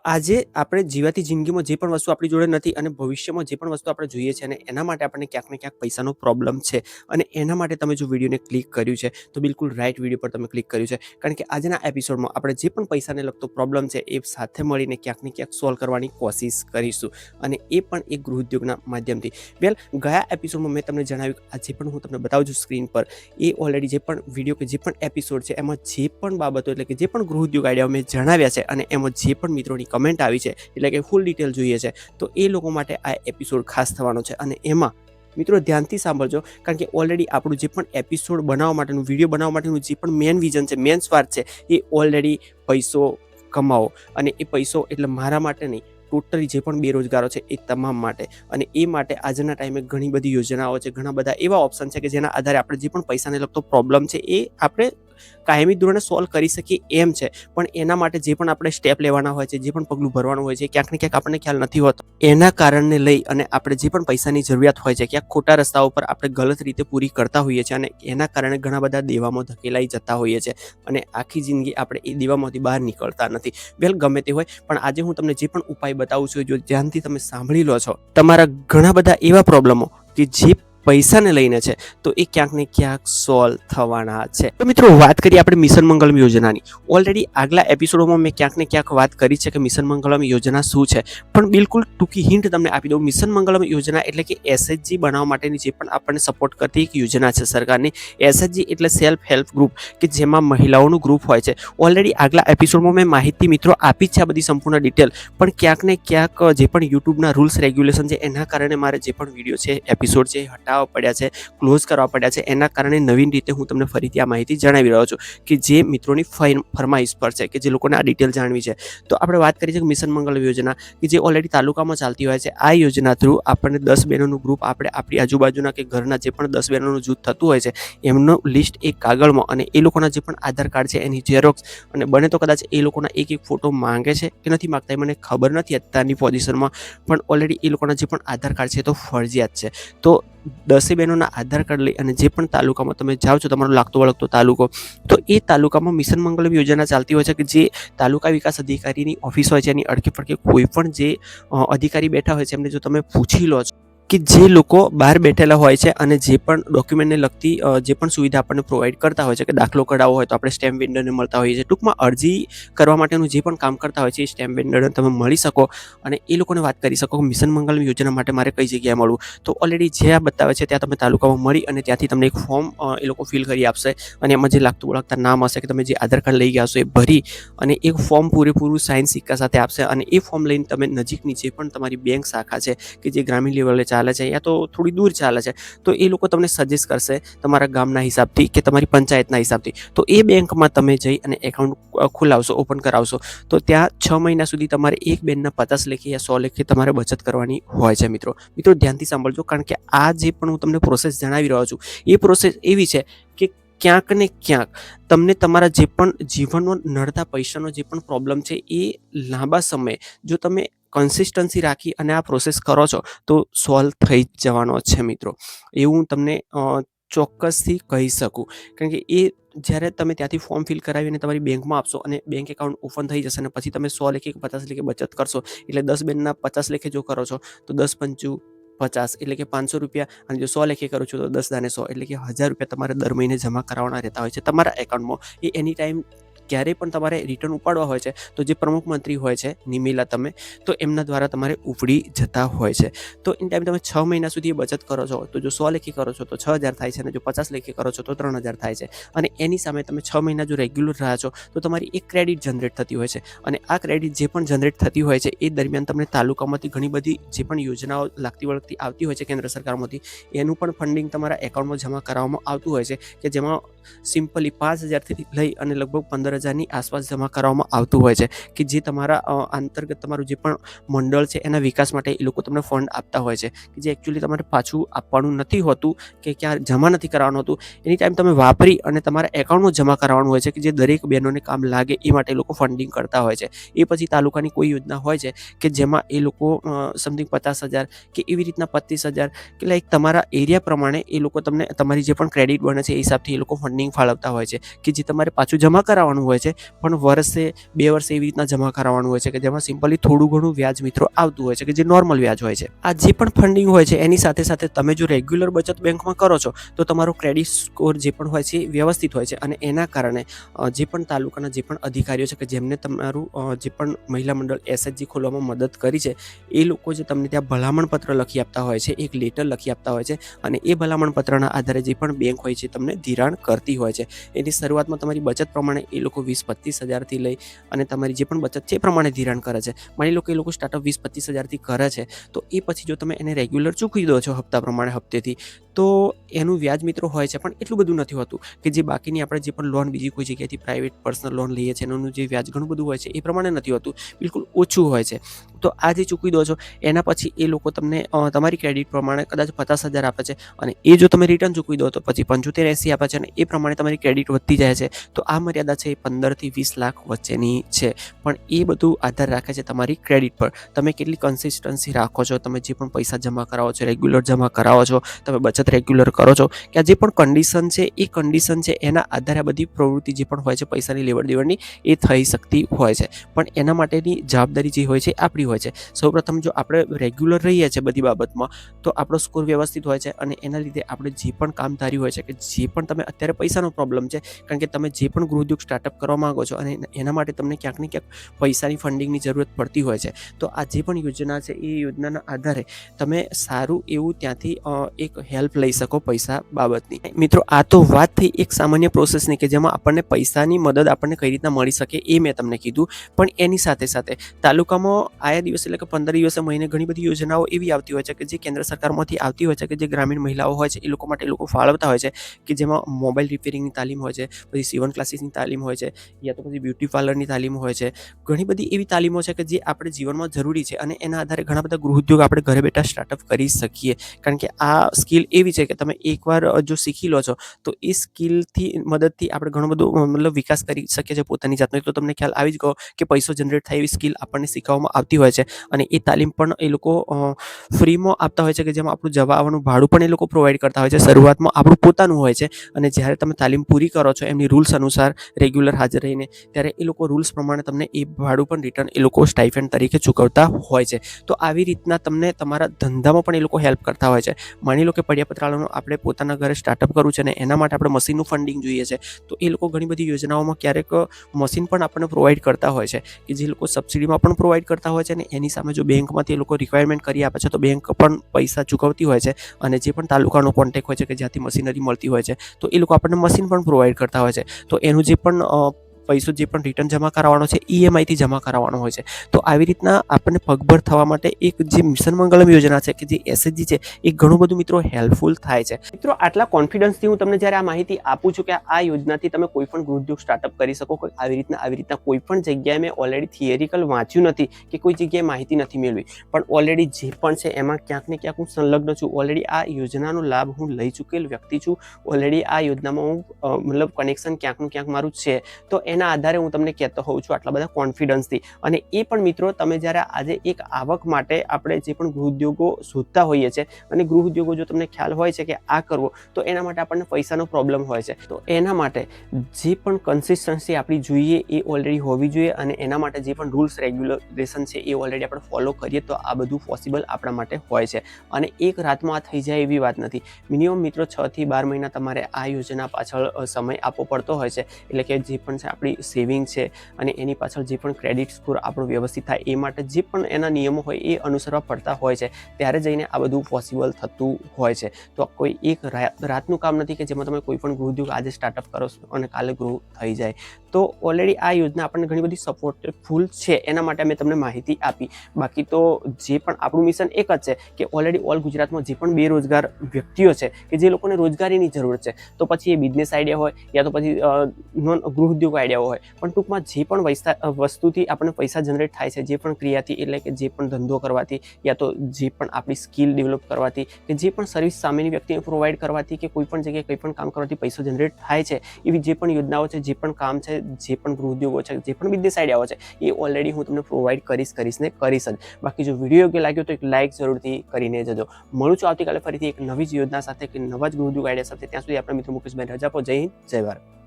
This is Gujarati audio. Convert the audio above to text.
આજે આપણે જીવાતી જિંદગીમાં જે પણ વસ્તુ આપણી જોડે નથી અને ભવિષ્યમાં જે પણ વસ્તુ આપણે જોઈએ છે અને એના માટે આપણને ક્યાંક ને ક્યાંક પૈસાનો પ્રોબ્લેમ છે અને એના માટે તમે જો વિડીયોને ક્લિક કર્યું છે તો બિલકુલ રાઈટ વિડીયો પર તમે ક્લિક કર્યું છે. કારણ કે આજના એપિસોડમાં આપણે જે પણ પૈસાને લગતો પ્રોબ્લેમ છે એ સાથે મળીને ક્યાંક ને ક્યાંક સોલ્વ કરવાની કોશિશ કરીશું અને એ પણ એક ગૃહ ઉદ્યોગના માધ્યમથી. ગયા એપિસોડમાં મેં તમને જણાવ્યું કે આજે પણ હું તમને બતાવું છું સ્ક્રીન પર એ ઓલરેડી જે પણ વિડીયો કે જે પણ એપિસોડ છે એમાં જે પણ બાબતો એટલે કે જે પણ ગૃહ ઉદ્યોગ આઈડિયાઓ મેં જણાવ્યા છે અને એમાં જે પણ મિત્રોની કમેન્ટ આવી છે એટલે કે ફૂલ ડિટેલ જોઈએ છે તો એ લોકો માટે આ એપિસોડ ખાસ થવાનો છે. અને એમાં મિત્રો ધ્યાનથી સાંભળજો કારણ કે ઓલરેડી આપણું જે પણ એપિસોડ બનાવવા માટેનું વિડીયો બનાવવા માટેનું જે પણ મેન વિઝન છે, મેન સ્વાર્થ છે એ ઓલરેડી પૈસો કમાવો. અને એ પૈસો એટલે મારા માટે નહીં, ટોટલી જે પણ બેરોજગારો છે એ તમામ માટે. અને એ માટે આજના ટાઈમે ઘણી બધી યોજનાઓ છે, ઘણા બધા એવા ઓપ્શન છે કે જેના આધારે આપણે જે પણ પૈસાને લગતો પ્રોબ્લેમ છે એ આપણે કાયમી ધોરણે સોલ્વ કરી શકીએ એમ છે. પણ એના માટે જે પણ આપણે સ્ટેપ લેવાના હોય છે, જે પણ પગલું ભરવાનું હોય છે, ક્યાંક ને ક્યાંક આપણને ખ્યાલ નથી હોતો. એના કારણને લઈ અને આપણે જે પણ પૈસાની જરૂરિયાત હોય છે ક્યાંક ખોટા રસ્તાઓ પર આપણે ગલત રીતે પૂરી કરતા હોઈએ છીએ અને એના કારણે ઘણા બધા દેવામાં ધકેલાઈ જતા હોઈએ છીએ અને આખી જિંદગી આપણે એ દેવામાંથી બહાર નીકળતા નથી. ગમે તે હોય પણ આજે હું તમને જે પણ ઉપાય બતાવું છું જો ધ્યાનથી તમે સાંભળી લો છો, તમારા ઘણા બધા એવા પ્રોબ્લેમો કે જે પૈસાને લઈને છે તો એ ક્યાંક ને ક્યાંક સોલ્વ થવાના છે. તો મિત્રો વાત કરીએ આપણે મિશન મંગલમ યોજનાની. ઓલરેડી આગલા એપિસોડમાં મેં ક્યાંક ને ક્યાંક વાત કરી છે કે મિશન મંગલમ યોજના શું છે, પણ બિલકુલ ટૂંકી હિન્ટ તમને આપી દઉં. મિશન મંગલમ યોજના એટલે કે એસએચજી બનાવવા માટેની જે પણ આપણને સપોર્ટ કરતી એક યોજના છે સરકારની. એસએચજી એટલે સેલ્ફ હેલ્પ ગ્રુપ કે જેમાં મહિલાઓનું ગ્રુપ હોય છે. ઓલરેડી આગલા એપિસોડમાં મેં માહિતી મિત્રો આપી છે આ બધી સંપૂર્ણ ડિટેલ, પણ ક્યાંક ને ક્યાંક જે પણ યુટ્યુબના રૂલ્સ રેગ્યુલેશન છે એના કારણે મારે જે પણ વિડીયો છે, એપિસોડ છે હટાવવા પડ્યા છે, ક્લોઝ કરવા પડ્યા છે. એના કારણે નવીન રીતે હું તમને ફરીથી આ માહિતી જણાવી રહ્યો છું કે જે મિત્રોની ફરમાઈશ પર છે કે જે લોકોને આ ડિટેલ જાણવી છે. તો આપણે વાત કરીએ છીએ મિશન મંગલ યોજના કે જે ઓલરેડી તાલુકામાં ચાલતી હોય છે. આ યોજના થ્રુ આપણને 10 બહેનોનું ગ્રુપ આપણે આપણી આજુબાજુના કે ઘરના જે પણ 10 બહેનોનું જૂથ થતું હોય છે એમનું લિસ્ટ એક કાગળમાં અને એ લોકોના જે પણ આધાર કાર્ડ છે એની ઝેરોક્સ અને બને તો કદાચ એ લોકોના એક ફોટો માંગે છે કે નથી માંગતા એ મને ખબર નથી અત્યારની પોઝિશનમાં, પણ ઓલરેડી એ લોકોના જે પણ આધાર કાર્ડ છે તો ફરજિયાત છે. તો 10 બહેનોના આધાર કાર્ડ લઈ અને જે પણ તાલુકામાં તમે જાઓ છો, તમારો લાગતો વળગતો તાલુકો, તો એ તાલુકામાં મિશન મંગલમ યોજના ચાલતી હોય છે કે જે તાલુકા વિકાસ અધિકારીની ઓફિસ હોય છે એની અડકે પડકે કોઈ પણ જે અધિકારી બેઠા હોય છે એમને જો તમે પૂછી લો છો કે જે લોકો બહાર બેઠેલા હોય છે અને જે પણ ડોક્યુમેન્ટને લગતી જે પણ સુવિધા આપણને પ્રોવાઈડ કરતા હોય છે કે દાખલો કઢાવવો હોય તો આપણે સ્ટેમ્પ વેન્ડરને મળતા હોઈએ છીએ. ટૂંકમાં અરજી કરવા માટેનું જે પણ કામ કરતા હોય છે એ સ્ટેમ્પ વેન્ડરને તમે મળી શકો અને એ લોકોને વાત કરી શકો કે મિશન મંગલમ યોજના માટે મારે કઈ જગ્યાએ મળવું. તો ઓલરેડી જે આ બતાવે છે ત્યાં તમે તાલુકામાં મળી અને ત્યાંથી તમને એક ફોર્મ એ લોકો ફિલ કરી આપશે અને એમાં જે લાગતું વળગતા નામ હશે કે તમે જે આધાર કાર્ડ લઈ ગયા હશો એ ભરી અને એક ફોર્મ પૂરેપૂરું સાઇન સિક્કા સાથે આપશે અને એ ફોર્મ લઈને તમે નજીકની જે પણ તમારી બેંક શાખા છે કે જે ગ્રામીણ લેવલે ચાલે છે યા તો થોડી દૂર ચાલે છે તો એ લોકો તમને સજેસ્ટ કરશે તમારા ગામના હિસાબથી કે તમારી પંચાયતના હિસાબથી. તો એ બેંકમાં તમે જઈ અને એકાઉન્ટ ખોલાવશો, ઓપન કરાવશો તો ત્યાં 6 મહિના સુધી તમારે એક બેનના 50 લેખે યા 100 લેખે તમારે બચત કરવાની હોય છે. મિત્રો ધ્યાનથી સાંભળજો કારણ કે આ જે પણ હું તમને પ્રોસેસ જણાવી રહ્યો છું એ પ્રોસેસ એવી છે કે ક્યાંક ને ક્યાંક તમને તમારા જે પણ જીવનમાં નડતા પૈસાનો જે પણ પ્રોબ્લેમ છે એ લાંબા સમયે જો તમે કન્સિસ્ટન્સી રાખી અને આ પ્રોસેસ કરો છો તો સોલ્વ થઈ જ જવાનો છે મિત્રો. એવું હું તમને ચોક્કસથી કહી શકું કારણ કે એ જ્યારે તમે ત્યાંથી ફોર્મ ફિલ કરાવીને તમારી બેંકમાં આપશો અને બેંક એકાઉન્ટ ઓપન થઈ જશે અને પછી તમે 100 લેખે 50 લેખે બચત કરશો એટલે 10 બેનના 50 લેખે જો કરો છો તો 10 પંચું 50 એટલે કે 500 રૂપિયા અને જો 100 લેખે કરો છો તો 10 દાને 100 એટલે કે 1000 રૂપિયા તમારે દર મહિને જમા કરાવવાના રહેતા હોય છે તમારા એકાઉન્ટમાં. એ એની ટાઈમ ક્યારેય પણ તમારે રિટર્ન ઉપાડવા હોય છે તો જે પ્રમુખ મંત્રી હોય છે નિમેલા તમે તો એમના દ્વારા તમારે ઉપડી જતા હોય છે. તો એની ટાઈમ તમે 6 મહિના સુધી બચત કરો છો તો જો 100 લેખે કરો છો તો 6000 થાય છે અને જો 50 લેખે કરો છો તો 3000 થાય છે અને એની સામે તમે 6 મહિના જો રેગ્યુલર રહ્યા છો તો તમારી એક ક્રેડિટ જનરેટ થતી હોય છે અને આ ક્રેડિટ જે પણ જનરેટ થતી હોય છે એ દરમિયાન તમને તાલુકામાંથી ઘણી બધી જે પણ યોજનાઓ લાગતી વળગતી આવતી હોય છે કેન્દ્ર સરકારમાંથી એનું પણ ફંડિંગ તમારા એકાઉન્ટમાં જમા કરાવવામાં આવતું હોય છે કે જેમાં સિમ્પલી 5000થી લઈ અને લગભગ 15000ની આસપાસ જમા કરવામાં આવતું હોય છે કે જે તમારા અંતર્ગત તમારું જે પણ મંડળ છે એના વિકાસ માટે એ લોકો તમને ફંડ આપતા હોય છે કે જે એકચ્યુઅલી તમારે પાછું આપવાનું નથી હોતું કે ક્યાં જમા નથી કરાવવાનું હોતું. એની ટાઈમ તમે વાપરી અને તમારા એકાઉન્ટમાં જમા કરાવવાનું હોય છે કે જે દરેક બહેનોને કામ લાગે એ માટે એ લોકો ફંડિંગ કરતા હોય છે. એ પછી તાલુકાની કોઈ યોજના હોય છે કે જેમાં એ લોકો સમથિંગ 50000 કે એવી રીતના 25000 કે લાઈક તમારા એરિયા પ્રમાણે એ લોકો તમને તમારી જે પણ ક્રેડિટ બને છે એ હિસાબથી એ લોકો ફંડિંગ ફાળવતા હોય છે કે જે તમારે પાછું જમા કરાવવાનું કરવાનું હોય છે, પણ વર્ષે 2 વર્ષે એવી રીતના જમા કરાવવાનું હોય છે કે જેમાં સિમ્પલી થોડું ઘણું વ્યાજ મિત્રો આવતું હોય છે કે જે નોર્મલ વ્યાજ હોય છે. આ જે પણ ફંડિંગ હોય છે એની સાથે સાથે તમે જો રેગ્યુલર બચત બેંકમાં કરો છો તો તમારો ક્રેડિટ સ્કોર જે પણ હોય છે એ વ્યવસ્થિત હોય છે, અને એના કારણે જે પણ તાલુકાના જે પણ અધિકારીઓ છે કે જેમને તમારું જે પણ મહિલા મંડળ SHG ખોલવામાં મદદ કરી છે એ લોકો જે તમને ત્યાં ભલામણ પત્ર લખી આપતા હોય છે, એક લેટર લખી આપતા હોય છે, અને એ ભલામણ પત્રના આધારે જે પણ બેંક હોય છે તમને ધિરાણ કરતી હોય છે. એની શરૂઆતમાં તમારી બચત પ્રમાણે એ લોકો 20-25 હજારથી લઈ અને તમારી જે પણ બચત છે એ પ્રમાણે ધિરાણ કરે છે. માની લો કે એ લોકો સ્ટાર્ટઅપ 20-25 હજારથી કરે છે, તો એ પછી જો તમે એને રેગ્યુલર ચૂકવી દો છો હપ્તા પ્રમાણે હપ્તેથી, તો એનું વ્યાજ મિત્રો હોય છે પણ એટલું બધું નથી હોતું કે જે બાકીની આપણે જે પણ લોન બીજી કોઈ જગ્યાએથી પ્રાઇવેટ પર્સનલ લોન લઈએ છીએ એનું જે વ્યાજ ઘણું બધું હોય છે એ પ્રમાણે નથી હોતું, બિલકુલ ઓછું હોય છે. તો આ જે ચૂકવી દો છો એના પછી એ લોકો તમને તમારી ક્રેડિટ પ્રમાણે કદાચ 50,000 આપે છે, અને એ જો તમે રિટર્ન ચૂકવી દો તો પછી 75-80 આપે છે, અને એ પ્રમાણે તમારી ક્રેડિટ વધતી જાય છે. તો આ મર્યાદા છે એ 15-20 લાખ વચ્ચેની છે, પણ એ બધું આધાર રાખે છે તમારી ક્રેડિટ પર. તમે કેટલી કન્સિસ્ટન્સી રાખો છો, તમે જે પણ પૈસા જમા કરાવો છો, રેગ્યુલર જમા કરાવો છો, તમે બચત રેગ્યુલર કરો છો, કે આ જે પણ કન્ડિશન છે એ કન્ડિશન છે એના આધારે આ બધી પ્રવૃત્તિ જે પણ હોય છે પૈસાની લેવડ દેવડની એ થઈ શકતી હોય છે. પણ એના માટેની જવાબદારી જે હોય છે આપણી હોય છે. સૌપ્રથમ જો આપણે રેગ્યુલર રહીએ છીએ બધી બાબતમાં તો આપણો સ્કોર વ્યવસ્થિત હોય છે, અને એના લીધે આપણે જે પણ કામ ધાર્યું હોય છે કે જે પણ તમે અત્યારે પૈસાનો પ્રોબ્લેમ છે, કારણ કે તમે જે પણ ગૃહ ઉદ્યોગ સ્ટાર્ટઅપ કરવા માંગો છો અને એના માટે તમને ક્યાંક ને ક્યાંક પૈસાની ફંડિંગની જરૂરત પડતી હોય છે, તો આ જે પણ યોજના છે એ યોજનાના આધારે તમે સારું એવું ત્યાંથી એક હેલ્પ લઈ શકો પૈસા બાબતની. મિત્રો આ તો વાત થઈ એક સામાન્ય પ્રોસેસની કે જેમાં આપણને પૈસાની મદદ આપણને કઈ રીતના મળી શકે એ મેં તમને કીધું, પણ એની સાથે સાથે તાલુકામાં આયા દિવસે એટલે કે 15 દિવસે મહિને ઘણી બધી યોજનાઓ એવી આવતી હોય છે કે જે કેન્દ્ર સરકારમાંથી આવતી હોય છે કે જે ગ્રામીણ મહિલાઓ હોય છે એ લોકો માટે એ લોકો ફાળવતા હોય છે, કે જેમાં મોબાઈલ રિપેરિંગની તાલીમ હોય છે, પછી સીવણ ક્લાસીસની તાલીમ હોય છે, યા તો પછી બ્યુટી પાર્લરની તાલીમ હોય છે. ઘણી બધી એવી તાલીમો છે કે જે આપણે જીવનમાં જરૂરી છે, અને એના આધારે ઘણા બધા ગૃહ ઉદ્યોગ આપણે ઘરે બેઠા સ્ટાર્ટઅપ કરી શકીએ. કારણ કે આ સ્કિલ એવી છે કે તમે એકવાર જો શીખી લો છો તો એ સ્કિલથી મદદથી આપણે ઘણો બધો મતલબ વિકાસ કરી શકીએ છીએ પોતાની જાતનો. તો તમને ખ્યાલ આવી જ ગયો કે પૈસો જનરેટ થાય એવી સ્કિલ આપણને શીખવવામાં આવતી હોય છે, અને એ તાલીમ પણ એ લોકો ફ્રીમાં આપતા હોય છે કે જેમાં આપણું જવા આવવાનું ભાડું પણ એ લોકો પ્રોવાઈડ કરતા હોય છે. શરૂઆતમાં આપણું પોતાનું હોય છે, અને જ્યારે તમે તાલીમ પૂરી કરો છો એમની રૂલ્સ અનુસાર રેગ્યુલર હાજર રહીને, ત્યારે એ લોકો રૂલ્સ પ્રમાણે તમને એ ભાડું પણ રિટર્ન એ લોકો સ્ટાઇફેન્ડ તરીકે ચૂકવતા હોય છે. તો આવી રીતના તમને તમારા ધંધામાં પણ એ લોકો હેલ્પ કરતા હોય છે. માની લો કે પડિયા પત્રાળાનું આપણે પોતાના ઘરે સ્ટાર્ટઅપ કરવું છે અને એના માટે આપણે મશીનનું ફંડિંગ જોઈએ છે, તો એ લોકો ઘણી બધી યોજનાઓમાં ક્યારેક મશીન પણ આપણને પ્રોવાઈડ કરતા હોય છે, કે જે લોકો સબસિડીમાં પણ પ્રોવાઈડ કરતા હોય છે, અને એની સામે જો બેંકમાંથી એ લોકો રિક્વાયરમેન્ટ કરી આપે છે તો બેંક પણ પૈસા ચૂકવતી હોય છે. અને જે પણ તાલુકાનો કોન્ટેક્ટ હોય છે કે જ્યાંથી મશીનરી મળતી હોય છે તો એ લોકો આપણને મશીન પણ પ્રોવાઈડ કરતા હોય છે. તો એનું જે પણ પૈસો જે પણ રિટર્ન જમા કરાવવાનો છે EMIથી જમા કરાવવાનો હોય છે. તો આવી રીતના આપણને પગભર થવા માટે એક જે મિશન મંગલમ યોજના છે કે જે SHG છે એ ઘણું બધું મિત્રો હેલ્પફુલ થાય છે. મિત્રો આટલા કોન્ફિડન્સથી હું તમને જ્યારે આ માહિતી આપું છું કે આ યોજનાથી તમે કોઈ પણ ગૃહ ઉદ્યોગ સ્ટાર્ટઅપ કરી શકો, આવી રીતના કોઈ પણ જગ્યાએ મેં ઓલરેડી થિયરિકલ વાંચ્યું નથી કે કોઈ જગ્યાએ માહિતી નથી મેળવી, પણ ઓલરેડી જે પણ છે એમાં ક્યાંક ને ક્યાંક હું સંલગ્ન છું. ઓલરેડી આ યોજનાનો લાભ હું લઈ ચૂકેલ વ્યક્તિ છું. ઓલરેડી આ યોજનામાં હું મતલબ કનેક્શન ક્યાંકનું ક્યાંક મારું છે, તો એના આધારે હું તમને કહેતો હોઉં છું આટલા બધા કોન્ફિડન્સથી. અને એ પણ મિત્રો તમે જ્યારે આજે એક આવક માટે આપણે જે પણ ગૃહ ઉદ્યોગો શોધતા હોઈએ છીએ, અને ગૃહ ઉદ્યોગો જો તમને ખ્યાલ હોય છે કે આ કરવો તો એના માટે આપણને પૈસાનો પ્રોબ્લેમ હોય છે, તો એના માટે જે પણ કન્સિસ્ટન્સી આપણી જોઈએ એ ઓલરેડી હોવી જોઈએ, અને એના માટે જે પણ રૂલ્સ રેગ્યુલેશન છે એ ઓલરેડી આપણે ફોલો કરીએ તો આ બધું પોસિબલ આપણા માટે હોય છે. અને એક રાતમાં આ થઈ જાય એવી વાત નથી. મિનિમમ મિત્રો 6 થી 12 મહિના તમારે આ યોજના પાછળ સમય આપવો પડતો હોય છે. એટલે કે જે પણ છે આપણી સેવિંગ છે અને એની પાછળ જે પણ ક્રેડિટ સ્કોર આપણો વ્યવસ્થિત થાય એ માટે જે પણ એના નિયમો હોય એ અનુસરવા પડતા હોય છે, ત્યારે જઈને આ બધું પોસિબલ થતું હોય છે. તો કોઈ એક રાતનું કામ નથી કે જેમાં તમે કોઈ પણ ગૃહ ઉદ્યોગ આજે સ્ટાર્ટઅપ કરો અને કાલે ગ્રો થઈ જાય. તો ઓલરેડી આ યોજના આપણને ઘણી બધી સપોર્ટફુલ છે, એના માટે મેં તમને માહિતી આપી. બાકી તો જે પણ આપણું મિશન એક જ છે કે ઓલરેડી ઓલ ગુજરાતમાં જે પણ બેરોજગાર વ્યક્તિઓ છે કે જે લોકોને રોજગારીની જરૂર છે, તો પછી એ બિઝનેસ આઈડિયા હોય યા તો પછી ગૃહ ઉદ્યોગ આઈડિયા હોય, પણ ટૂંકમાં જે પણ વસ્તુથી આપણને પૈસા જનરેટ થાય છે, જે પણ ક્રિયાથી, એટલે કે જે પણ ધંધો કરવાથી યા તો જે પણ આપણી સ્કિલ ડેવલપ કરવાથી, કે જે પણ સર્વિસ સામેની વ્યક્તિને પ્રોવાઈડ કરવાથી, કે કોઈ પણ જગ્યાએ કંઈ પણ કામ કરવાથી પૈસો જનરેટ થાય છે, એવી જે પણ યોજનાઓ છે, જે પણ કામ છે, જે પણ ગૃહ ઉદ્યોગો છે, જે પણ બિઝનેસ આઈડિયાઓ છે, એ ઓલરેડી હું તમને પ્રોવાઈડ કરીશ જ. બાકી જો વિડીયો યોગ્ય લાગ્યો તો એક લાઇક જરૂરથી કરીને જજો. મળું છું આવતીકાલે ફરીથી એક નવી જ યોજના સાથે કે નવા જ ગૃહ ઉદ્યોગ આઈડિયા સાથે. ત્યાં સુધી આપણા મિત્રો મુકેશભાઈ રજા આપો. જય હિન્દ, જય ભારત.